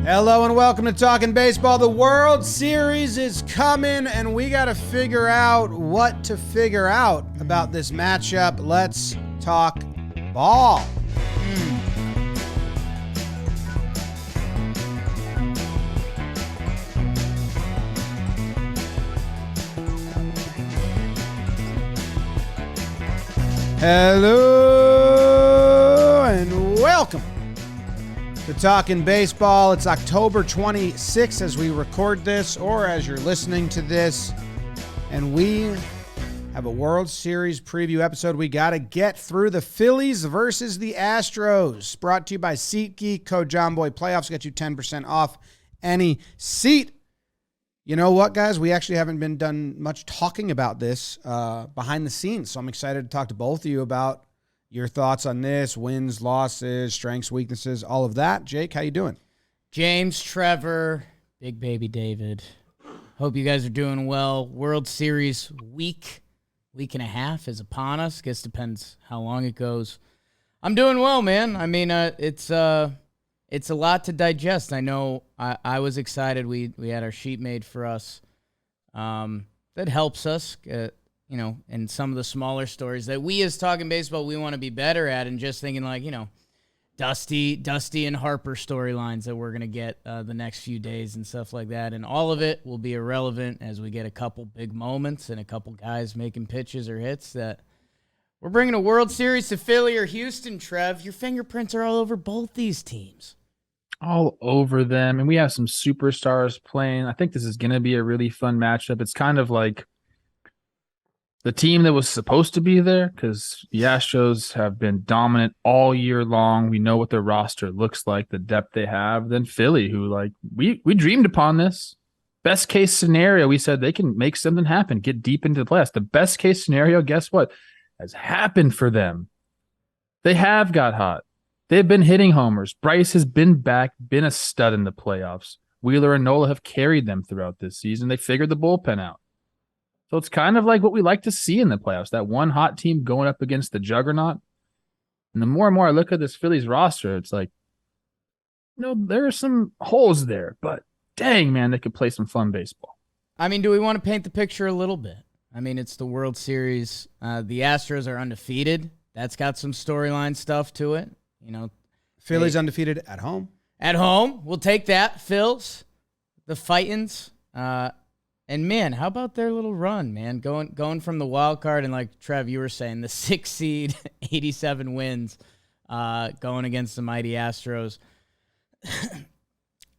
Hello and welcome to Talkin' Baseball. The World Series is coming, and we got to figure out what to figure out about this matchup. Let's talk ball. Hello and welcome to Talkin' Baseball. It's October 26th as we record this, or as you're listening to this, and we have a World Series preview episode. We got to get through the Phillies versus the Astros. Brought to you by SeatGeek. Code JohnBoy Playoffs get you 10% off any seat. You know what, guys? We actually haven't been done much talking about this behind the scenes, so I'm excited to talk to both of you about your thoughts on this, wins, losses, strengths, weaknesses, all of that. Jake, how you doing? James, Trevor, Big Baby David. Hope you guys are doing well. World Series week and a half is upon us. Guess depends how long it goes. I'm doing well, man. I mean, it's a lot to digest. I know I was excited. We had our sheet made for us. That helps us, and some of the smaller stories that we as Talkin' Baseball, we want to be better at, and just thinking like, Dusty and Harper storylines that we're going to get the next few days and stuff like that. And all of it will be irrelevant as we get a couple big moments and a couple guys making pitches or hits that we're bringing a World Series to Philly or Houston, Trev. Your fingerprints are all over both these teams. All over them. And we have some superstars playing. I think this is going to be a really fun matchup. It's kind of like the team that was supposed to be there, because the Astros have been dominant all year long. We know what their roster looks like, the depth they have. Then Philly, who we dreamed upon this. Best case scenario, we said they can make something happen, get deep into the playoffs. The best case scenario, guess what, has happened for them. They have got hot. They've been hitting homers. Bryce has been back, been a stud in the playoffs. Wheeler and Nola have carried them throughout this season. They figured the bullpen out. So it's kind of like what we like to see in the playoffs, that one hot team going up against the juggernaut. And the more and more I look at this Phillies roster, it's like, there are some holes there, but dang, man, they could play some fun baseball. I mean, do we want to paint the picture a little bit? I mean, it's the World Series. The Astros are undefeated. That's got some storyline stuff to it. Phillies undefeated at home. At home, we'll take that. Phils, the Fightins. And, man, how about their little run, man? Going from the wild card and, like Trev, you were saying, the 6 seed, 87 wins, going against the mighty Astros.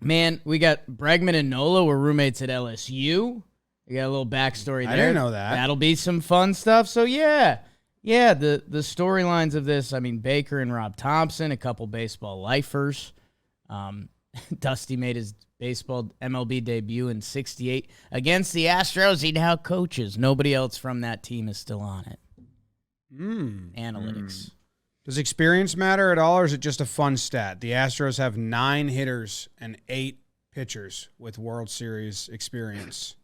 Man, we got Bregman and Nola were roommates at LSU. We got a little backstory there. I didn't know that. That'll be some fun stuff. So, yeah, the storylines of this, I mean, Baker and Rob Thompson, a couple baseball lifers. Dusty made his baseball MLB debut in 68 against the Astros. He now coaches. Nobody else from that team is still on it. Analytics. Does experience matter at all, or is it just a fun stat? The Astros have 9 hitters and 8 pitchers with World Series experience.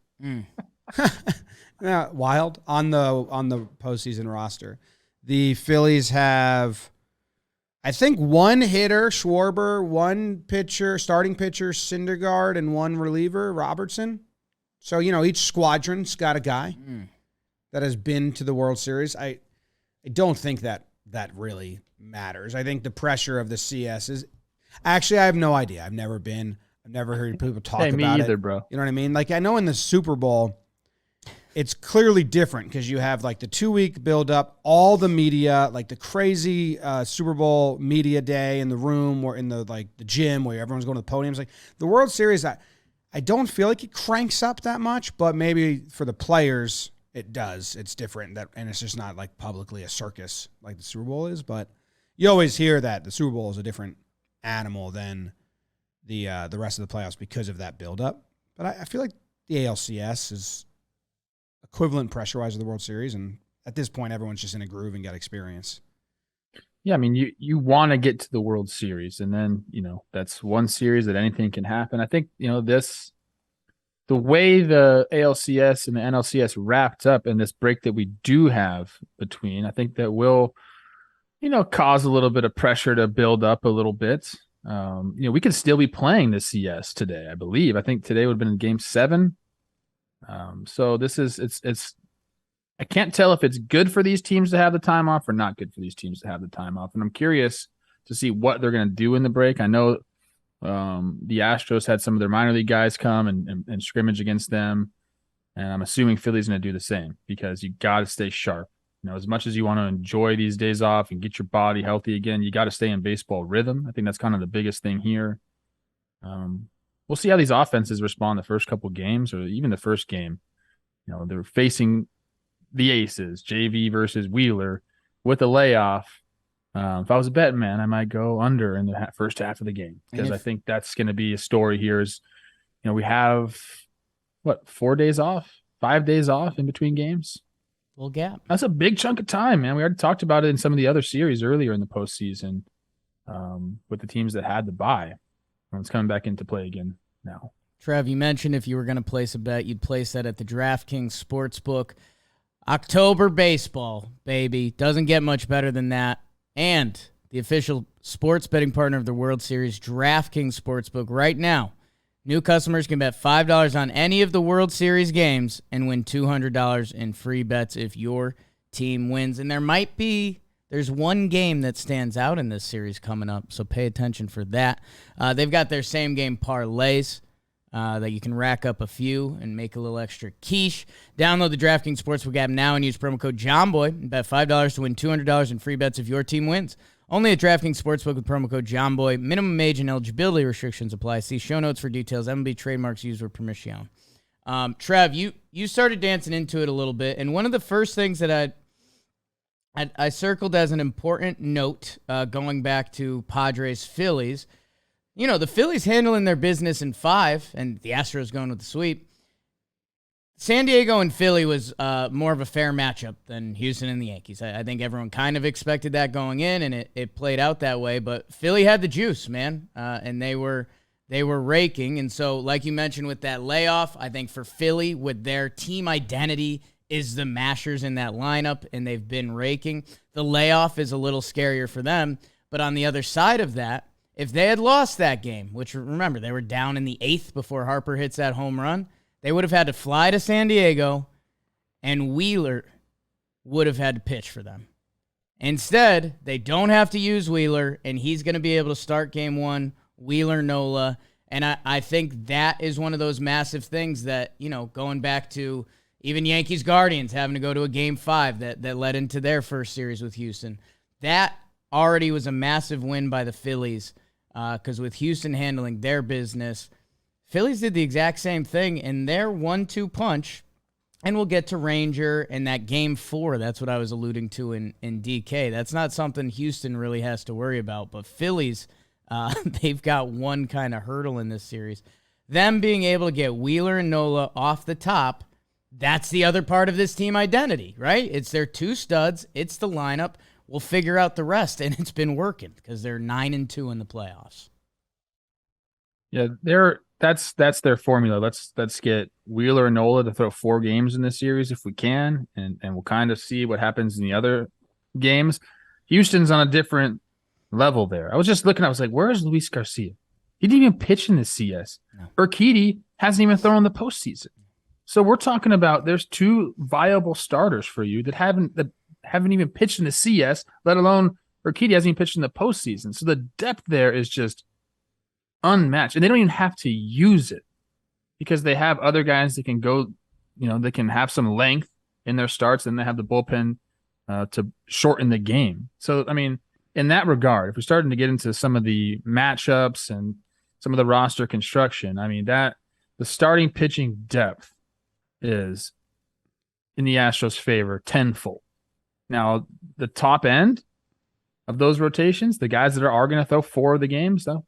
Yeah, wild on the postseason roster. The Phillies have, I think, 1 hitter, Schwarber, 1 pitcher, starting pitcher, Syndergaard, and 1 reliever, Robertson. So, each squadron's got a guy that has been to the World Series. I don't think that really matters. I think the pressure of the CS is, actually, I have no idea. I've never been. I've never heard people talk about it. Me either, bro. You know what I mean? Like, I know in the Super Bowl, it's clearly different because you have like the 2-week build-up, all the media, like the crazy Super Bowl media day in the room or in the gym where everyone's going to the podiums. Like the World Series, I don't feel like it cranks up that much, but maybe for the players it does. It's different, and it's just not like publicly a circus like the Super Bowl is. But you always hear that the Super Bowl is a different animal than the rest of the playoffs because of that build-up. But I feel like the ALCS is equivalent pressure-wise to the World Series, and at this point, everyone's just in a groove and got experience. Yeah, I mean, you want to get to the World Series, and then, that's one series that anything can happen. I think, the way the ALCS and the NLCS wrapped up in this break that we do have between, I think that will, cause a little bit of pressure to build up a little bit. We could still be playing the CS today, I believe. I think today would have been in game 7. So this is it's I can't tell if it's good for these teams to have the time off or not good for these teams to have the time off. And I'm curious to see what they're going to do in the break. I know the Astros had some of their minor league guys come and scrimmage against them. And I'm assuming Philly's going to do the same because you got to stay sharp. As much as you want to enjoy these days off and get your body healthy again, you got to stay in baseball rhythm. I think that's kind of the biggest thing here. We'll see how these offenses respond the first couple games or even the first game. They're facing the aces, JV versus Wheeler with a layoff. If I was a betting man, I might go under in the first half of the game because I think that's going to be a story here is, we have, 4 days off, 5 days off in between games? Little gap. That's a big chunk of time, man. We already talked about it in some of the other series earlier in the postseason with the teams that had the bye. It's coming back into play again now. Trev, you mentioned if you were going to place a bet, you'd place that at the DraftKings Sportsbook. October baseball, baby. Doesn't get much better than that. And the official sports betting partner of the World Series, DraftKings Sportsbook, right now. New customers can bet $5 on any of the World Series games and win $200 in free bets if your team wins. And there's one game that stands out in this series coming up, so pay attention for that. They've got their same game parlays that you can rack up a few and make a little extra quiche. Download the DraftKings Sportsbook app now and use promo code JOHNBOY and bet $5 to win $200 in free bets if your team wins. Only at DraftKings Sportsbook with promo code JOHNBOY. Minimum age and eligibility restrictions apply. See show notes for details. MLB trademarks used with permission. Trev, you started dancing into it a little bit, and one of the first things that I circled as an important note going back to Padres Phillies. The Phillies handling their business in 5, and the Astros going with the sweep. San Diego and Philly was more of a fair matchup than Houston and the Yankees. I think everyone kind of expected that going in, and it played out that way. But Philly had the juice, man, and they were raking. And so, like you mentioned with that layoff, I think for Philly, with their team identity is the mashers in that lineup, and they've been raking. The layoff is a little scarier for them. But on the other side of that, if they had lost that game, which remember, they were down in the 8th before Harper hits that home run, they would have had to fly to San Diego, and Wheeler would have had to pitch for them. Instead, they don't have to use Wheeler, and he's going to be able to start game 1, Wheeler Nola. And I think that is one of those massive things that, going back to even Yankees Guardians having to go to a game 5 that led into their first series with Houston. That already was a massive win by the Phillies because with Houston handling their business, Phillies did the exact same thing in their 1-2 punch, and we'll get to Ranger and that game 4. That's what I was alluding to in DK. That's not something Houston really has to worry about, but Phillies, they've got one kind of hurdle in this series. Them being able to get Wheeler and Nola off the top, that's the other part of this team identity, right? It's their 2 studs. It's the lineup. We'll figure out the rest, and it's been working because they're 9-2 in the playoffs. Yeah, that's their formula. Let's get Wheeler and Nola to throw 4 games in this series if we can, and we'll kind of see what happens in the other games. Houston's on a different level there. I was just looking, I was like, where's Luis Garcia? He didn't even pitch in the CS. No. Urquidy hasn't even thrown in the postseason. So we're talking about there's 2 viable starters for you that haven't even pitched in the CS, let alone Urquidy hasn't even pitched in the postseason. So the depth there is just unmatched, and they don't even have to use it because they have other guys that can go, they can have some length in their starts, and they have the bullpen to shorten the game. So, in that regard, if we're starting to get into some of the matchups and some of the roster construction, that the starting pitching depth is in the Astros' favor tenfold. Now, the top end of those rotations, the guys that are going to throw 4 of the games, though,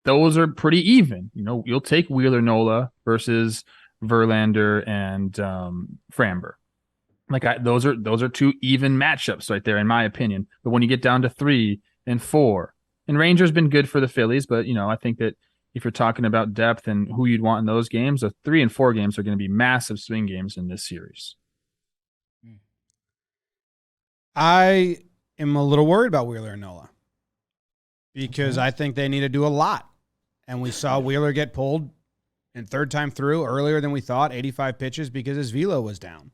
those are pretty even. You'll take Wheeler Nola versus Verlander and Framber. Those are 2 even matchups right there, in my opinion. But when you get down to 3 and 4, and Ranger's been good for the Phillies, but I think that if you're talking about depth and who you'd want in those games, the 3 and 4 games are going to be massive swing games in this series. I am a little worried about Wheeler and Nola because I think they need to do a lot. And we saw Wheeler get pulled in third time through earlier than we thought, 85 pitches, because his velo was down.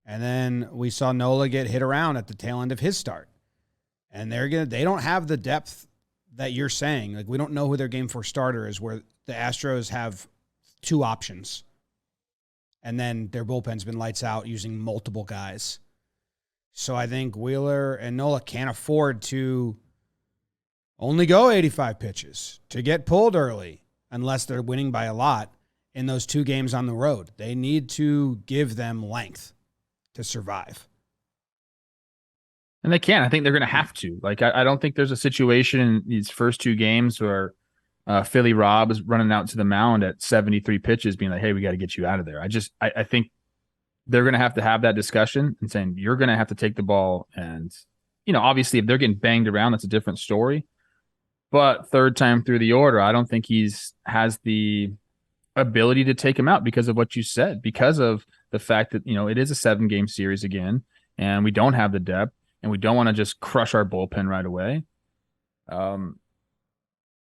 And then we saw Nola get hit around at the tail end of his start. And they don't have the depth that you're saying. Like, we don't know who their game 4 starter is, where the Astros have 2 options. And then their bullpen's been lights out using multiple guys. So I think Wheeler and Nola can't afford to only go 85 pitches, to get pulled early, unless they're winning by a lot in those 2 games on the road. They need to give them length to survive. And they can. I think they're going to have to. Like, I don't think there's a situation in these first 2 games where Philly Rob is running out to the mound at 73 pitches being like, hey, we got to get you out of there. I think they're going to have that discussion and saying, you're going to have to take the ball. And, obviously if they're getting banged around, that's a different story. But third time through the order, I don't think has the ability to take him out because of what you said, because of the fact that, it is a 7-game series again, and we don't have the depth, and we don't want to just crush our bullpen right away. I'm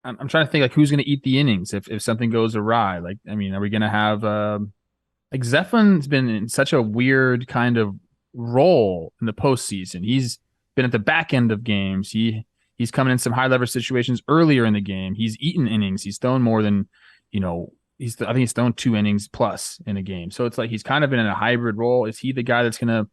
trying to think, like, who's going to eat the innings if something goes awry. Like, are we going to have like, Zeflin's been in such a weird kind of role in the postseason. He's been at the back end of games. He's coming in some high leverage situations earlier in the game. He's eaten innings. He's thrown more than, I think he's thrown 2 innings plus in a game. So it's like he's kind of been in a hybrid role. Is he the guy that's going to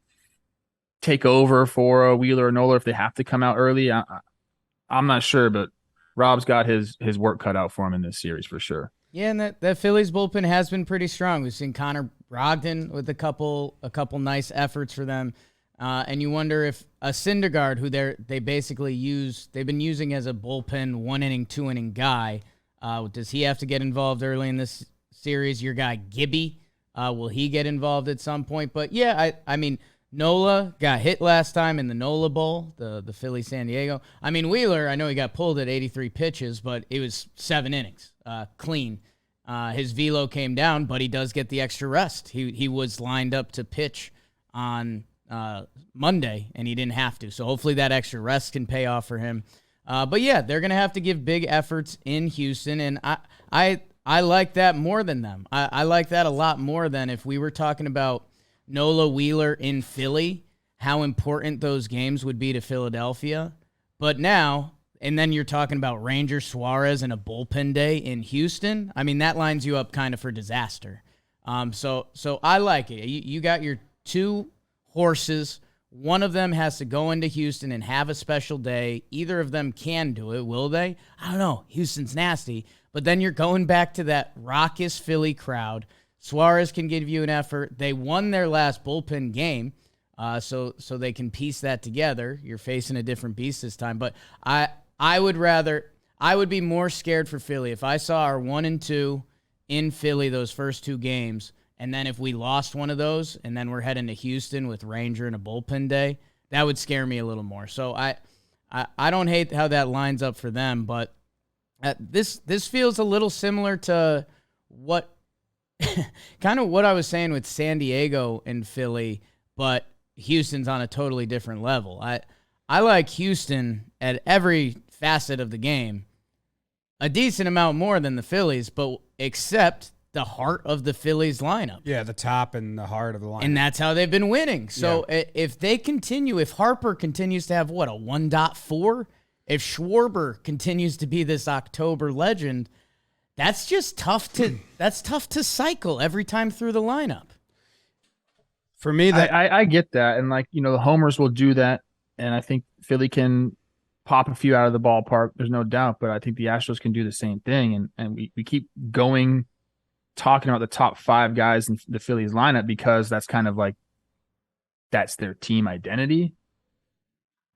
take over for a Wheeler or Nola if they have to come out early? I'm not sure, but Rob's got his work cut out for him in this series for sure. Yeah, and that Phillies bullpen has been pretty strong. We've seen Connor Brogdon with a couple nice efforts for them. And you wonder if a Syndergaard, who they basically they've been using as a bullpen 1-inning, 2-inning guy, does he have to get involved early in this series? Your guy Gibby, will he get involved at some point? But yeah, Nola got hit last time in the Nola Bowl, the Philly San Diego. Wheeler, I know he got pulled at 83 pitches, but it was 7 innings, clean. His velo came down, but he does get the extra rest. He was lined up to pitch on Monday, and he didn't have to. So hopefully that extra rest can pay off for him. But yeah, they're going to have to give big efforts in Houston, and I like that more than them. I like that a lot more than if we were talking about Nola Wheeler in Philly, how important those games would be to Philadelphia. But now, and then you're talking about Ranger Suarez and a bullpen day in Houston. That lines you up kind of for disaster. So I like it. You got your 2 horses. One of them has to go into Houston and have a special day. Either of them can do it. Will they? I don't know. Houston's nasty. But then you're going back to that raucous Philly crowd. Suarez can give you an effort. They won their last bullpen game, so they can piece that together. You're facing a different beast this time. But I would be more scared for Philly if I saw our 1 and 2 in Philly those first 2 games. And then if we lost one of those and then we're heading to Houston with Ranger and a bullpen day, that would scare me a little more. So I don't hate how that lines up for them, but this feels a little similar to what kind of what I was saying with San Diego and Philly, but Houston's on a totally different level. I like Houston at every facet of the game a decent amount more than the Phillies, but except the heart of the Phillies lineup. Yeah, the top and the heart of the lineup. And that's how they've been winning. So if they continue, if Harper continues to have, a 1.4? If Schwarber continues to be this October legend, that's just tough to cycle every time through the lineup. For me, I get that. And the homers will do that. And I think Philly can pop a few out of the ballpark. There's no doubt. But I think the Astros can do the same thing. And we keep talking about the top 5 guys in the Phillies lineup because that's kind of that's their team identity.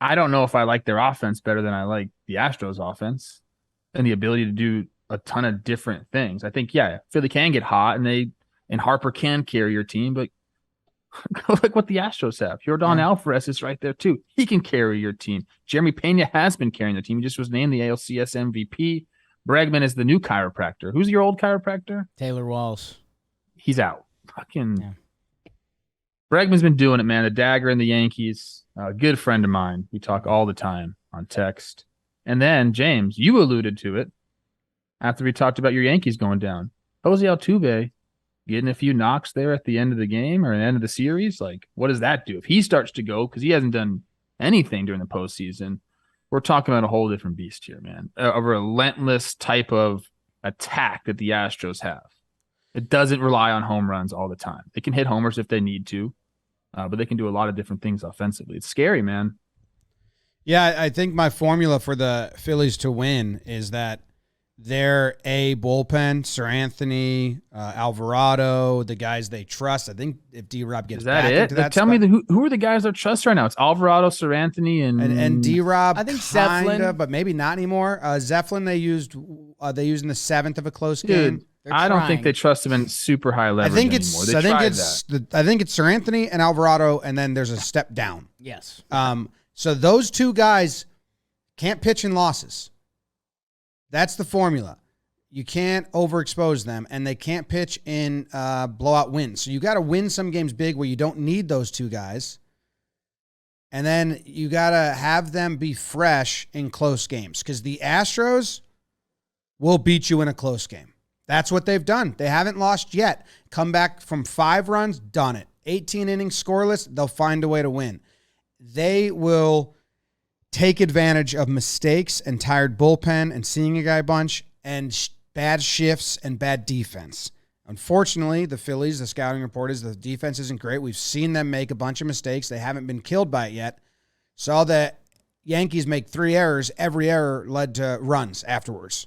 I don't know if I like their offense better than I like the Astros offense and the ability to do a ton of different things. I think, Philly can get hot and Harper can carry your team, but look what the Astros have. Jordan Alvarez is right there too. He can carry your team. Jeremy Pena has been carrying the team. He just was named the ALCS MVP. Bregman is the new chiropractor. Who's your old chiropractor? Taylor Walls. He's out. Bregman's been doing it, man. The dagger and the Yankees. A good friend of mine. We talk all the time on text. And then, James, you alluded to it after we talked about your Yankees going down. Jose Altuve getting a few knocks there at the end of the game or the end of the series. Like, what does that do? If he starts to go, because he hasn't done anything during the postseason, we're talking about a whole different beast here, man. A relentless type of attack that the Astros have. It doesn't rely on home runs all the time. They can hit homers if they need to, but they can do a lot of different things offensively. It's scary, man. Yeah, I think my formula for the Phillies to win is that they're a bullpen, Sir Anthony, Alvarado, the guys they trust. I think if D-Rob gets Is that back it? into that Tell me who are the guys they trust right now? It's Alvarado, Sir Anthony, and D-Rob. I think kinda, Zeppelin, but maybe not anymore. Zeppelin they used in the 7th of a close Dude, game. I don't think they trust him in super high leverage anymore. I think it's Sir Anthony and Alvarado, and then there's a step down. Yes. So those two guys can't pitch in losses. That's the formula. You can't overexpose them, and they can't pitch in blowout wins. So you got to win some games big where you don't need those two guys, and then you got to have them be fresh in close games because the Astros will beat you in a close game. That's what they've done. They haven't lost yet. Come back from 5 runs, done it. 18 innings scoreless, they'll find a way to win. They will take advantage of mistakes and tired bullpen and seeing a guy bunch and bad shifts and bad defense. Unfortunately, the Phillies, the scouting report is the defense isn't great. We've seen them make a bunch of mistakes. They haven't been killed by it yet. Saw the Yankees make 3 errors. Every error led to runs afterwards.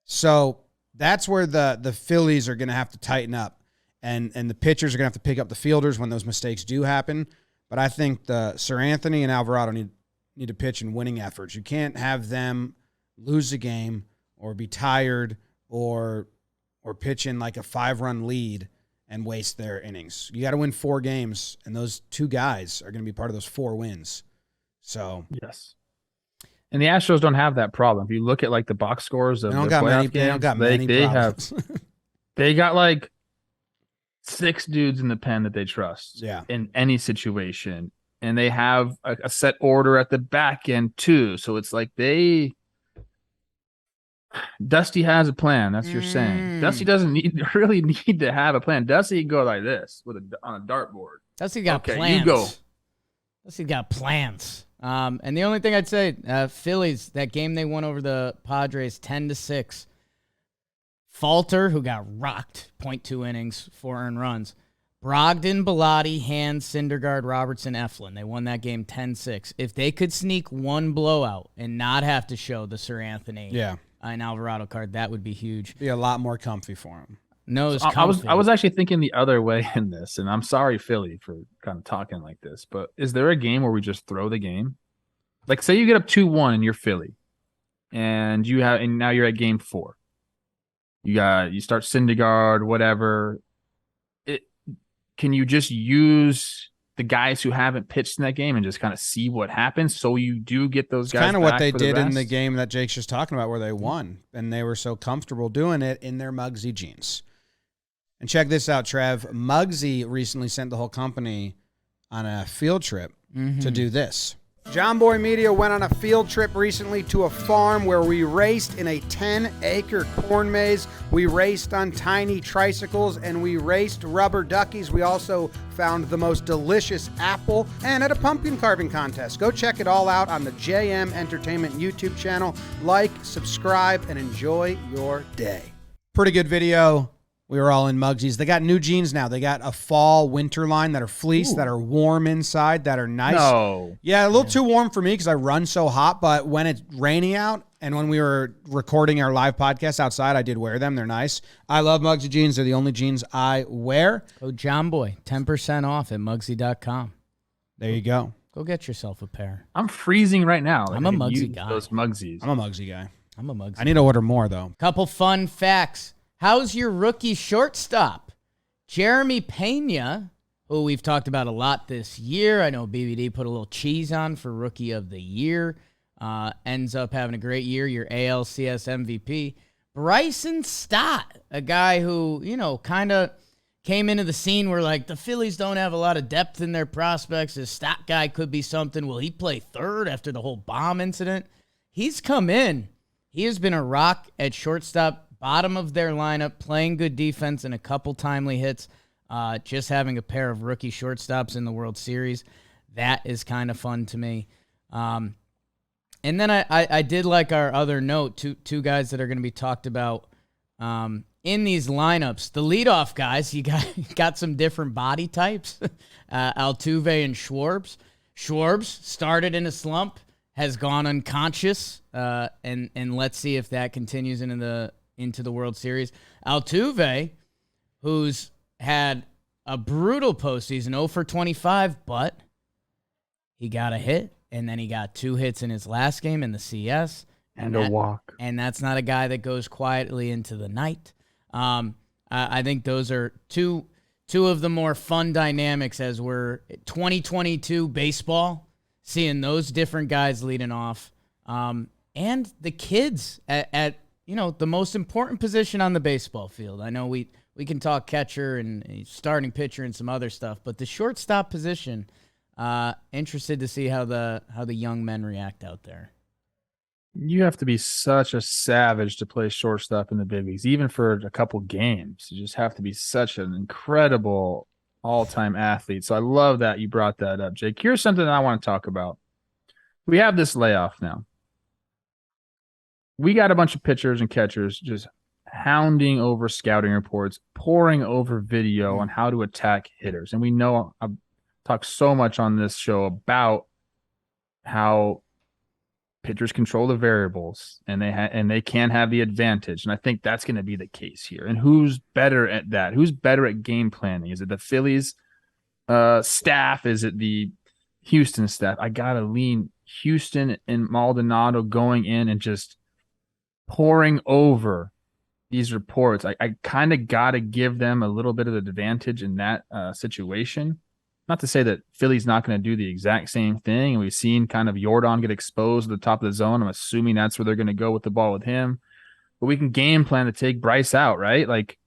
So that's where the Phillies are going to have to tighten up. And the pitchers are going to have to pick up the fielders when those mistakes do happen. But I think the Sir Anthony and Alvarado need to pitch in winning efforts. You can't have them lose a game or be tired or pitch in like a 5-run lead and waste their innings. You got to win 4 games, and those 2 guys are going to be part of those 4 wins. So yes. And the Astros don't have that problem. If you look at like the box scores of they don't their got playoff many. games, They don't got many problems. They got like 6 dudes in the pen that they trust. Yeah. In any situation, and they have a set order at the back end too. So it's like Dusty has a plan. That's what you're saying. Dusty doesn't really need to have a plan. Dusty can go like this on a dartboard. Dusty got plans. You go. Dusty got plans. And the only thing I'd say, Phillies, that game they won over the Padres 10-6. Falter, who got rocked, 0.2 innings, 4 earned runs. Brogdon, Bilotti, Hand, Syndergaard, Robertson, Eflin. They won that game 10-6. If they could sneak one blowout and not have to show the Sir Anthony and Alvarado card, that would be huge. Be a lot more comfy for him. No, I was actually thinking the other way in this, and I'm sorry, Philly, for kind of talking like this, but is there a game where we just throw the game? Like, say you get up 2-1 and you're Philly, and now you're at game 4. You start Syndergaard, whatever. Can you just use the guys who haven't pitched in that game and just kind of see what happens so you do get those guys? Kind of what they did in the game that Jake's just talking about where they won, and they were so comfortable doing it in their Muggsy jeans. And check this out, Trev. Muggsy recently sent the whole company on a field trip to do this. John Boy Media went on a field trip recently to a farm where we raced in a 10-acre corn maze. We raced on tiny tricycles, and we raced rubber duckies. We also found the most delicious apple and at a pumpkin carving contest. Go check it all out on the JM Entertainment YouTube channel. Like, subscribe, and enjoy your day. Pretty good video. We were all in Muggsy's. They got new jeans now. They got a fall winter line that are fleece, that are warm inside, that are nice. No. Yeah, a little too warm for me because I run so hot, but when it's raining out and when we were recording our live podcast outside, I did wear them. They're nice. I love Muggsy jeans. They're the only jeans I wear. Go John Boy, 10% off at Muggsy.com. There you go. Go get yourself a pair. I'm freezing right now. I'm a Muggsy guy. Those Muggsies. I'm a Muggsy guy. I'm a Muggsy. I need to order more, though. Couple fun facts. How's your rookie shortstop? Jeremy Pena, who we've talked about a lot this year. I know BBD put a little cheese on for Rookie of the Year. Ends up having a great year, your ALCS MVP. Bryson Stott, a guy who, kind of came into the scene where, like, the Phillies don't have a lot of depth in their prospects. This Stott guy could be something. Will he play third after the whole bomb incident? he's come in. He has been a rock at shortstop, bottom of their lineup, playing good defense and a couple timely hits. Just having a pair of rookie shortstops in the World Series, that is kind of fun to me. And then I did like our other note, two guys that are going to be talked about in these lineups. The leadoff guys, you got some different body types. Altuve and Schwartz. Schwartz started in a slump, has gone unconscious, and let's see if that continues into the World Series. Altuve, who's had a brutal postseason, 0 for 25, but he got a hit, and then he got 2 hits in his last game in the CS. And a walk. And that's not a guy that goes quietly into the night. I think those are two of the more fun dynamics as we're 2022 baseball, seeing those different guys leading off. And the kids at the most important position on the baseball field. I know we can talk catcher and starting pitcher and some other stuff, but the shortstop position, interested to see how the young men react out there. You have to be such a savage to play shortstop in the big leagues, even for a couple games. You just have to be such an incredible all-time athlete. So I love that you brought that up, Jake. Here's something that I want to talk about. We have this layoff now. We got a bunch of pitchers and catchers just hounding over scouting reports, poring over video on how to attack hitters. And we know I've talked so much on this show about how pitchers control the variables and they can have the advantage. And I think that's going to be the case here. And who's better at that? Who's better at game planning? Is it the Phillies staff? Is it the Houston staff? I got to lean Houston and Maldonado going in and just pouring over these reports. I kind of got to give them a little bit of the advantage in that situation. Not to say that Philly's not going to do the exact same thing. And we've seen kind of Jordan get exposed at the top of the zone. I'm assuming that's where they're going to go with the ball with him. But we can game plan to take Bryce out, right? Like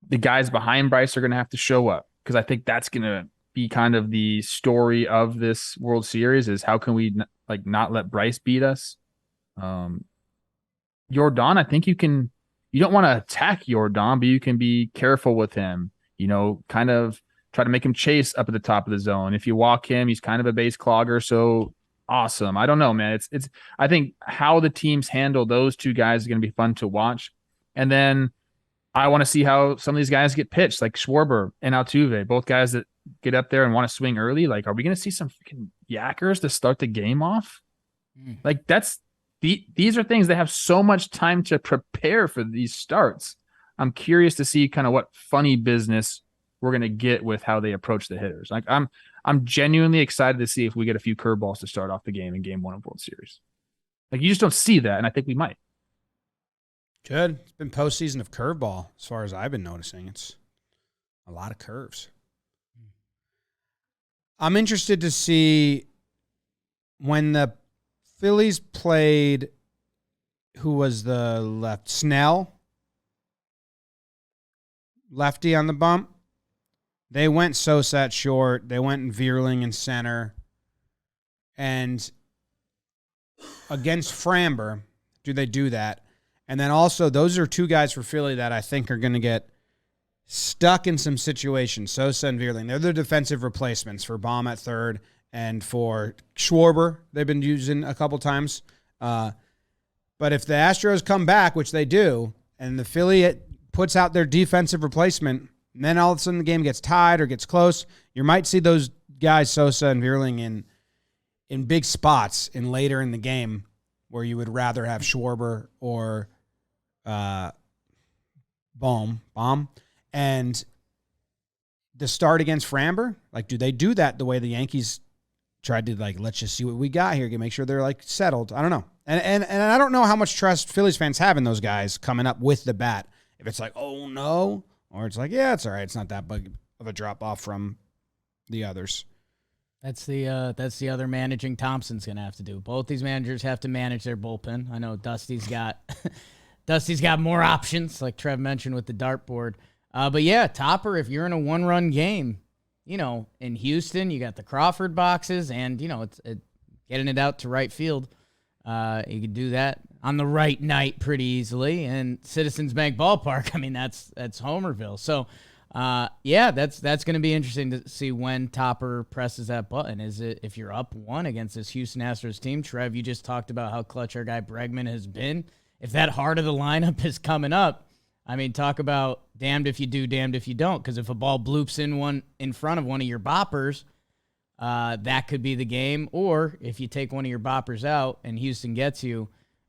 the guys behind Bryce are going to have to show up because I think that's going to be kind of the story of this World Series is how can we not let Bryce beat us? Jordan, I think you don't want to attack Jordan, but you can be careful with him, kind of try to make him chase up at the top of the zone. If you walk him, he's kind of a base clogger. So awesome. I don't know, man. It's I think how the teams handle those two guys is going to be fun to watch. And then I want to see how some of these guys get pitched, like Schwarber and Altuve, both guys that get up there and want to swing early. Like, are we going to see some freaking yackers to start the game off? Like these are things that have so much time to prepare for these starts. I'm curious to see kind of what funny business we're going to get with how they approach the hitters. Like I'm genuinely excited to see if we get a few curveballs to start off the game in Game 1 of World Series. Like you just don't see that, and I think we might. Good. It's been postseason of curveball as far as I've been noticing. It's a lot of curves. I'm interested to see when the Phillies played, who was the left? Snell? Lefty on the bump. They went Sosa at short. They went Veerling in center. And against Framber, do they do that? And then also, those are two guys for Philly that I think are going to get stuck in some situations. Sosa and Veerling. They're the defensive replacements for Baum at third and for Schwarber. They've been using a couple times. But if the Astros come back, which they do, and the Philly puts out their defensive replacement, and then all of a sudden the game gets tied or gets close, you might see those guys, Sosa and Veerling, in big spots in later in the game where you would rather have Schwarber or Baum. And the start against Framber, do they do that the way the Yankees tried to, let's just see what we got here, make sure they're, settled? I don't know. And I don't know how much trust Phillies fans have in those guys coming up with the bat. If it's oh, no, or it's yeah, it's all right. It's not that big of a drop-off from the others. That's the other managing Thompson's going to have to do. Both these managers have to manage their bullpen. I know Dusty's got more options, like Trev mentioned with the dartboard. But yeah, Topper, if you're in a one-run game, in Houston, you got the Crawford boxes and, it's getting it out to right field. You could do that on the right night pretty easily. And Citizens Bank Ballpark, I mean, that's Homerville. So, yeah, that's going to be interesting to see when Topper presses that button. Is it if you're up 1 against this Houston Astros team? Trev, you just talked about how clutch our guy Bregman has been. If that heart of the lineup is coming up, I mean, talk about damned if you do, damned if you don't. Because if a ball bloops in front of one of your boppers, that could be the game. Or if you take one of your boppers out and Houston gets you,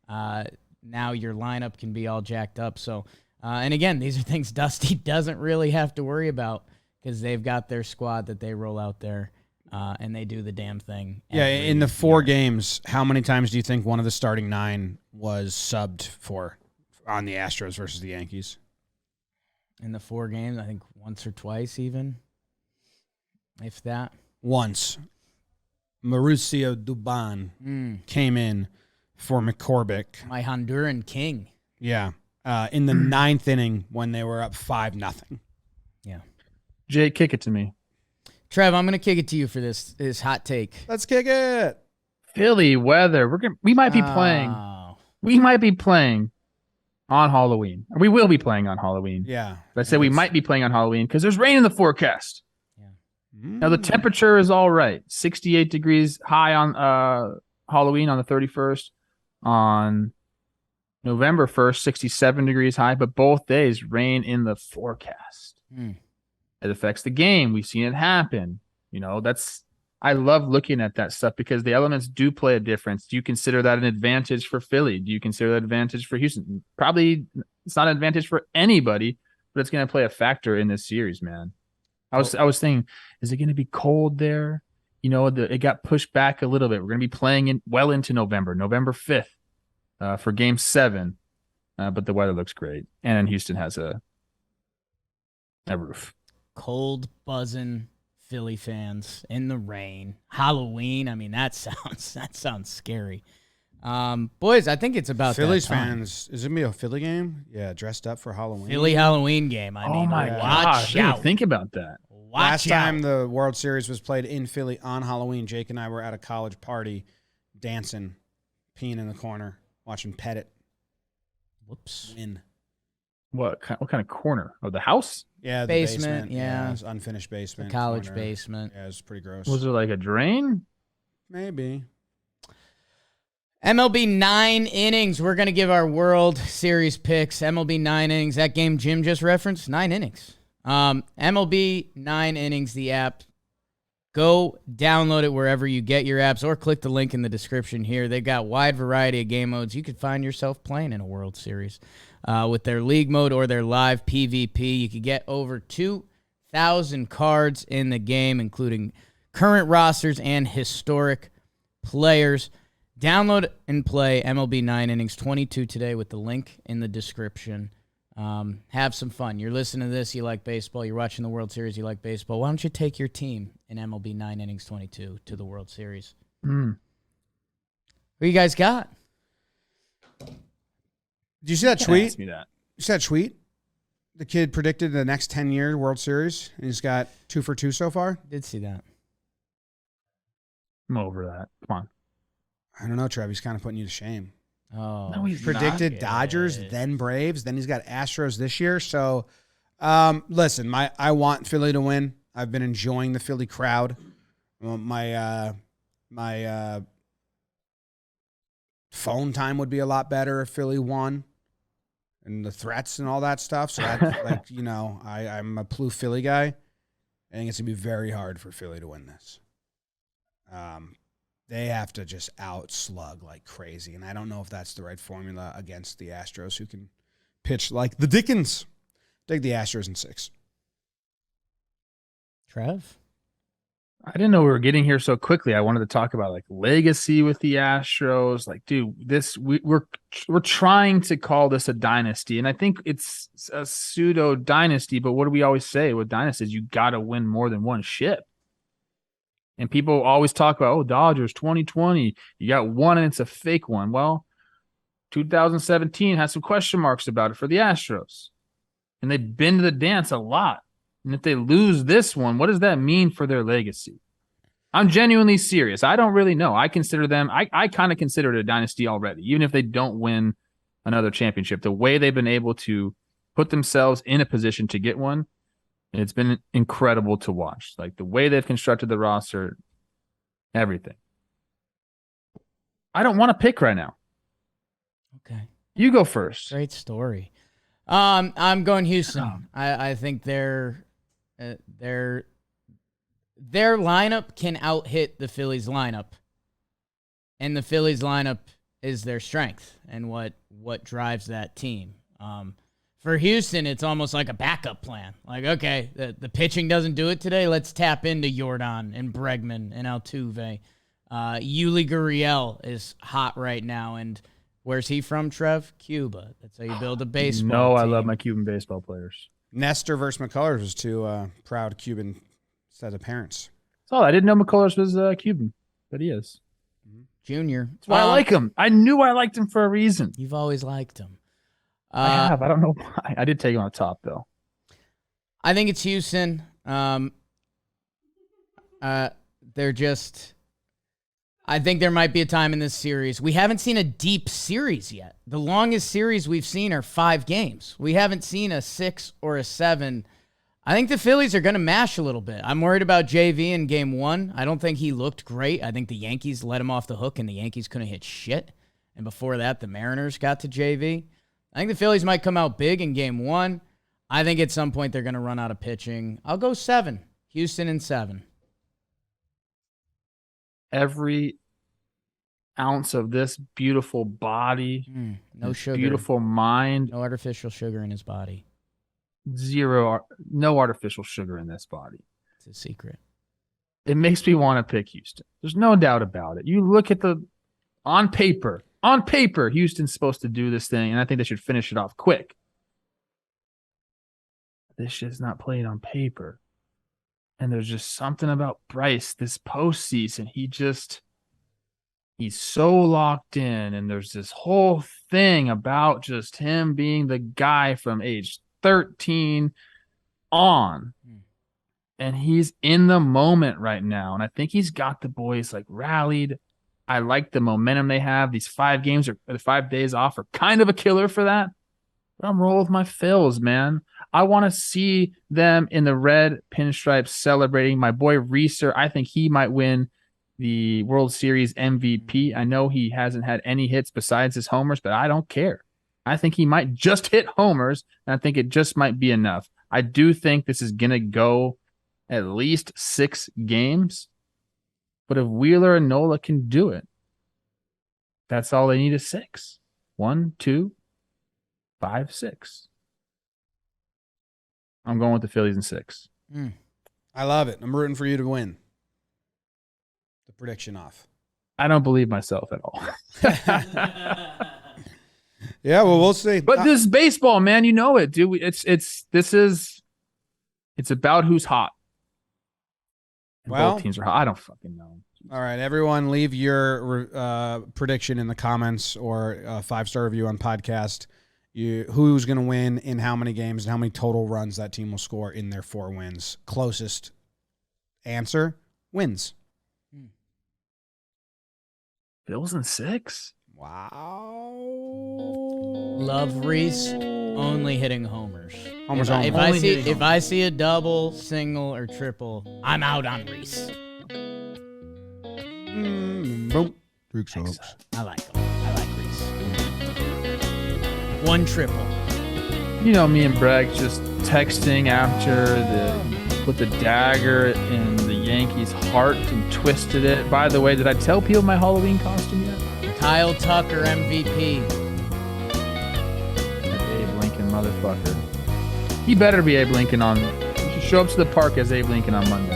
now your lineup can be all jacked up. So, and again, these are things Dusty doesn't really have to worry about because they've got their squad that they roll out there, and they do the damn thing. Yeah, in the 4 games, how many times do you think one of the starting 9 was subbed for on the Astros versus the Yankees? In the 4 games, I think once or twice even, if that. Once. Mauricio Dubon came in for McCormick. My Honduran king. Yeah. In the 9th inning when they were up 5-0. Yeah. Jay, kick it to me. Trev, I'm going to kick it to you for this hot take. Let's kick it. Philly weather. We might be playing. Oh. We might be playing on Halloween. Or we will be playing on Halloween. Yeah. But I said we might be playing on Halloween because there's rain in the forecast. Yeah. Now the temperature is all right. 68 degrees high on Halloween on the 31st. On November 1st, 67 degrees high, but both days rain in the forecast. It affects the game. We've seen it happen. You know, I love looking at that stuff because the elements do play a difference. Do you consider that an advantage for Philly? Do you consider that an advantage for Houston? Probably it's not an advantage for anybody, but it's going to play a factor in this series, man. I was thinking, is it going to be cold there? You know, it got pushed back a little bit. We're going to be playing well into November 5th. For Game 7, but the weather looks great, and Houston has a roof. Cold buzzing Philly fans in the rain, Halloween. I mean, that sounds scary. Boys, I think it's about Phillies that time. fans. Is it gonna be a Philly game? Yeah, dressed up for Halloween. Philly Halloween game. I mean, my watch gosh, I out. didn't think about that. Last time the World Series was played in Philly on Halloween, Jake and I were at a college party, dancing, peeing in the corner. Watching Pettit. Whoops. Win. What kind of corner? Oh, the house? Yeah, the Basement, yeah. It was unfinished basement. The college corner. basement. Yeah, it was pretty gross. Was there like a drain? Maybe. MLB 9 innings. We're going to give our World Series picks. MLB 9 innings. That game Jim just referenced, 9 innings. MLB 9 innings, the app. Go download it wherever you get your apps or click the link in the description here. They've got a wide variety of game modes. You could find yourself playing in a World Series with their league mode or their live PvP. You could get over 2,000 cards in the game, including current rosters and historic players. Download and play MLB 9 innings 22 today with the link in the description. Have some fun. You're listening to this, you like baseball, you're watching the World Series, you like baseball. Why don't you take your team in MLB 9 innings 22 to the World Series? Who you guys got? Did you see that tweet? Ask me that. You see that tweet? The kid predicted the next 10-year World Series, and he's got 2 for 2 so far. Did see that. I'm over that. Come on. I don't know, Trev. He's kind of putting you to shame. Oh, No, he's Predicted not. Dodgers, then Braves, then he's got Astros this year. So, listen, I want Philly to win. I've been enjoying the Philly crowd. My phone time would be a lot better if Philly won, and the threats and all that stuff. So, I'm a Plu Philly guy. I think it's gonna be very hard for Philly to win this. They have to just outslug like crazy, and I don't know if that's the right formula against the Astros, who can pitch like the Dickens. Take the Astros in 6. Trev? I didn't know we were getting here so quickly. I wanted to talk about like legacy with the Astros. Like, dude, we're trying to call this a dynasty, and I think it's a pseudo dynasty. But what do we always say with dynasties? You got to win more than one ship. And people always talk about, Dodgers 2020, you got one and it's a fake one. Well, 2017 has some question marks about it for the Astros. And they've been to the dance a lot. And if they lose this one, what does that mean for their legacy? I'm genuinely serious. I don't really know. I consider them, I kind of consider it a dynasty already, even if they don't win another championship. The way they've been able to put themselves in a position to get one, it's been incredible to watch. Like the way they've constructed the roster, everything. I don't want to pick right now. Okay. You go first. Great story. I'm going Houston. I think their lineup can out-hit the Phillies lineup. And the Phillies lineup is their strength and what drives that team. For Houston, it's almost like a backup plan. Like, okay, the pitching doesn't do it today. Let's tap into Jordan and Bregman and Altuve. Yuli Gurriel is hot right now. And where's he from, Trev? Cuba. That's how you build a baseball team. I love my Cuban baseball players. Nestor versus McCullers was two proud Cuban set of parents. Oh, I didn't know McCullers was Cuban, but he is. Junior. That's why I like him. I knew I liked him for a reason. You've always liked him. I have. I don't know why. I did take him on top, though. I think it's Houston. They're just... I think there might be a time in this series. We haven't seen a deep series yet. The longest series we've seen are 5 games. We haven't seen a 6 or a 7. I think the Phillies are going to mash a little bit. I'm worried about JV in game 1. I don't think he looked great. I think the Yankees let him off the hook, and the Yankees couldn't hit shit. And before that, the Mariners got to JV. I think the Phillies might come out big in game 1. I think at some point they're going to run out of pitching. I'll go 7. Houston in 7. Every ounce of this beautiful body, no sugar, beautiful mind, no artificial sugar in his body. No artificial sugar in this body. It's a secret. It makes me want to pick Houston. There's no doubt about it. You look at on paper, Houston's supposed to do this thing, and I think they should finish it off quick. This shit's not played on paper. And there's just something about Bryce this postseason. He's so locked in, and there's this whole thing about just him being the guy from age 13 on. And he's in the moment right now. And I think he's got the boys like rallied. I like the momentum they have. These 5 games or the 5 days off are kind of a killer for that. But I'm rolling with my Phils, man. I want to see them in the red pinstripes celebrating. My boy Reeser, I think he might win the World Series MVP. I know he hasn't had any hits besides his homers, but I don't care. I think he might just hit homers, and I think it just might be enough. I do think this is going to go at least 6 games. But if Wheeler and Nola can do it, that's all they need is 6. 1, 2, 5, 6. I'm going with the Phillies in 6. I love it. I'm rooting for you to win. The prediction off. I don't believe myself at all. Yeah, well, we'll see. But this is baseball, man. You know it, dude. It's about who's hot. And both teams are hot. I don't fucking know. All right, everyone, leave your prediction in the comments or a 5-star review on podcast. Who's going to win in how many games and how many total runs that team will score in their 4 wins. Closest answer wins. Bills in 6? Wow. Love Reese only hitting homers. Homers If I see a double, single, or triple, I'm out on Reese. Boom. Duke Soaps. I like him. I like Reese. 1 triple. You know, me and Bragg just texting after with the dagger in the Yankees' heart and twisted it. By the way, did I tell people my Halloween costume yet? Kyle Tucker, MVP. That Abe Lincoln motherfucker. He better be Abe Lincoln on. He should show up to the park as Abe Lincoln on Monday.